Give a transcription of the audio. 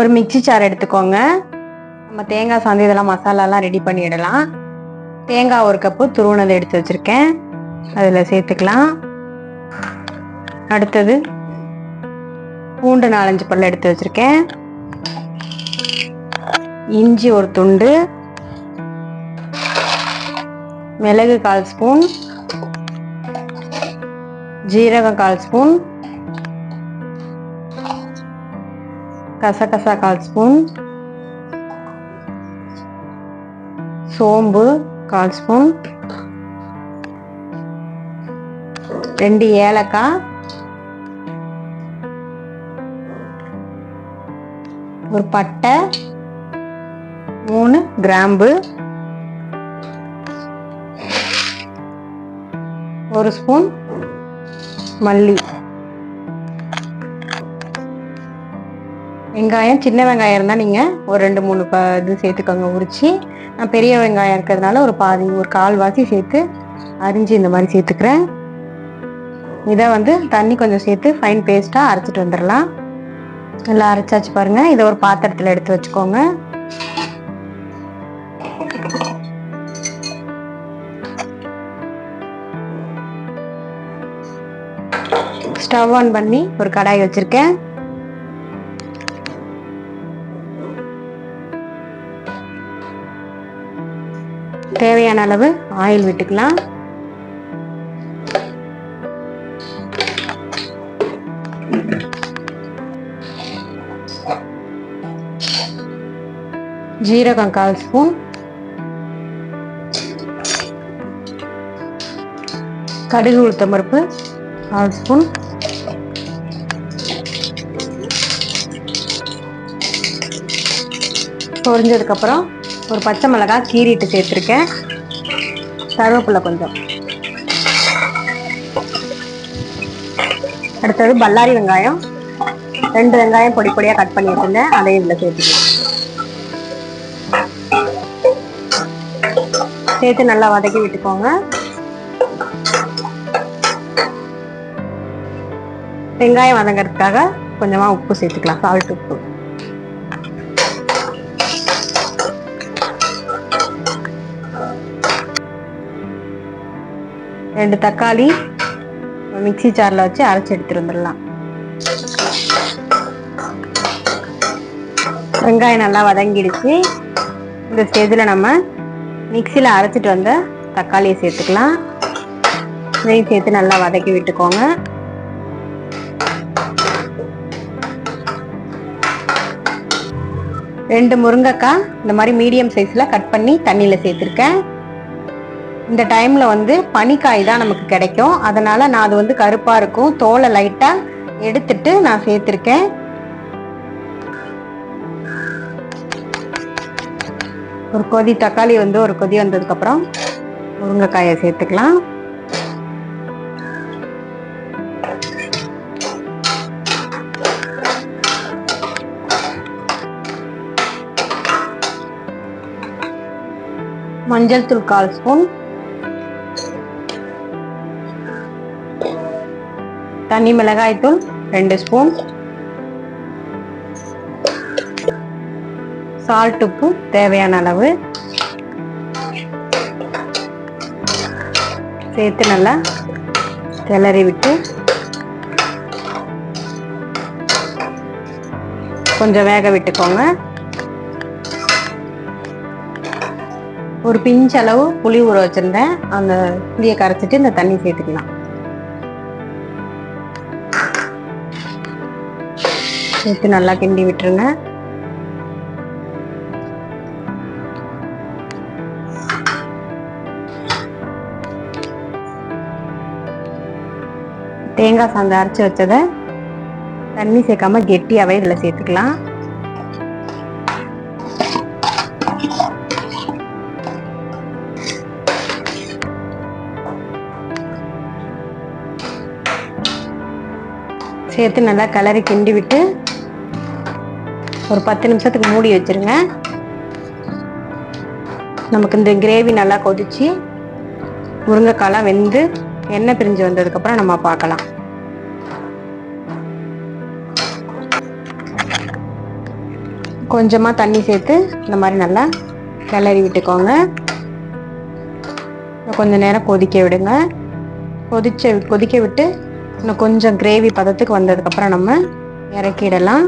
ஒரு mixie sir எடுத்துக்கோங்க. நம்ம தேங்காய் சாந்து இதெல்லாம் மசாலாலாம் ரெடி பண்ணிடலாம். தேங்காய் 1 கப்பு துருவனதை எடுத்து வச்சிருக்கேன், அதில் சேர்த்துக்கலாம். அடுத்தது பூண்டு 4-5 பல் எடுத்து வச்சிருக்கேன். இஞ்சி 1 துண்டு, மிளகு 1/4 ஸ்பூன், ஜீரகம் 1/4 ஸ்பூன், கசகசா 1/4 ஸ்பூன், சோம்பு 1/4 ஸ்பூன், 2 ஏலக்காய், ஒரு பட்டை, 3 கிராம்பு, 1 ஸ்பூன் மல்லி. வெங்காயம், சின்ன வெங்காயம் இருந்தால் நீங்கள் ஒரு 2-3 இது சேர்த்துக்கோங்க உரிச்சு. நான் பெரிய வெங்காயம் இருக்கிறதுனால ஒரு பாதி, ஒரு 1/4 சேர்த்து அரிஞ்சு இந்த மாதிரி சேர்த்துக்கிறேன். இதை தண்ணி கொஞ்சம் சேர்த்து ஃபைன் பேஸ்ட்டாக அரைச்சிட்டு வந்துடலாம். நல்லா அரைச்சாச்சு பாருங்கள். இதை ஒரு பாத்திரத்தில் எடுத்து வச்சுக்கோங்க. ஸ்டவ் ஆன் பண்ணி ஒரு கடாய் வச்சிருக்கேன். தேவையான அளவு ஆயில் விட்டுக்கலாம். ஜீரகம் 1/4 ஸ்பூன், கடுகு உளுத்தம் பருப்பு 1/4 ஸ்பூன், பொரிஞ்சதுக்கப்புறம் ஒரு பச்சை மிளகாய் கீறிட்டு சேர்த்துருக்கேன், கருவேப்பிலை கொஞ்சம். அடுத்தது பல்லாரி வெங்காயம் 2 வெங்காயம் பொடி பொடியாக கட் பண்ணி வச்சுருந்தேன், அதையும் இதில் சேர்த்துக்கலாம். சேர்த்து நல்லா வதக்கி விட்டுக்கோங்க. வெங்காயம் வதங்கிறதுக்காக கொஞ்சமாக உப்பு சேர்த்துக்கலாம், சால்ட் உப்பு. ரெண்டு தக்காளி மிக்சி ஜாரில் வச்சு அரைச்சி எடுத்துட்டு வந்துடலாம். வெங்காயம் நல்லா வதங்கிடுச்சு. இந்த ஸ்டேஜில் நம்ம மிக்சியில் அரைச்சிட்டு வந்த தக்காளியை சேர்த்துக்கலாம். இதையும் சேர்த்து நல்லா வதக்கி விட்டுக்கோங்க. ரெண்டு முருங்கைக்காய் இந்த மாதிரி மீடியம் சைஸில் கட் பண்ணி தண்ணியில் சேர்த்துருக்கேன். இந்த டைமில் பனிக்காய் தான் நமக்கு கிடைக்கும், அதனால் நான் அது கருப்பாக இருக்கும், தோலை லைட்டாக எடுத்துட்டு நான் சேர்த்துருக்கேன். ஒரு கொதி தக்காளி ஒரு கொதி வந்ததுக்கப்புறம் முருங்கைக்காயை சேர்த்துக்கலாம். மஞ்சள் தூள் 1/4 ஸ்பூன், தனி மிளகாய் தூள் 2 ஸ்பூன், சால்ட் உப்பு தேவையான அளவு சேர்த்து நல்லா கிளறி விட்டு கொஞ்சம் வேக விட்டுக்கோங்க. ஒரு பிஞ்ச் அளவு புளி ஊற வச்சிருந்தேன், அந்த புளியை கரைச்சிட்டு இந்த தண்ணி சேர்த்துக்கலாம். சேர்த்து நல்லா கிண்டி விட்டுருங்க. தேங்காய் சாந்து அரைச்சி வச்சதை தண்ணி சேர்க்காம கெட்டியாவே இதில் சேர்த்துக்கலாம். சேர்த்து நல்லா கிளறி கிண்டி விட்டு ஒரு 10 நிமிஷத்துக்கு மூடி வச்சிருங்க. நமக்கு இந்த கிரேவி நல்லா கொதிச்சு முருங்கைக்காலாம் வெந்து எண்ணெய் பிரிஞ்சு வந்ததுக்கப்புறம் நம்ம பார்க்கலாம். கொஞ்சமாக தண்ணி சேர்த்து இந்த மாதிரி நல்லா கிளறி விட்டுக்கோங்க. கொஞ்சம் நேரம் கொதிக்க விடுங்க. கொதிக்க விட்டு இன்னும் கொஞ்சம் கிரேவி பதத்துக்கு வந்ததுக்கப்புறம் நம்ம இறக்கிடலாம்.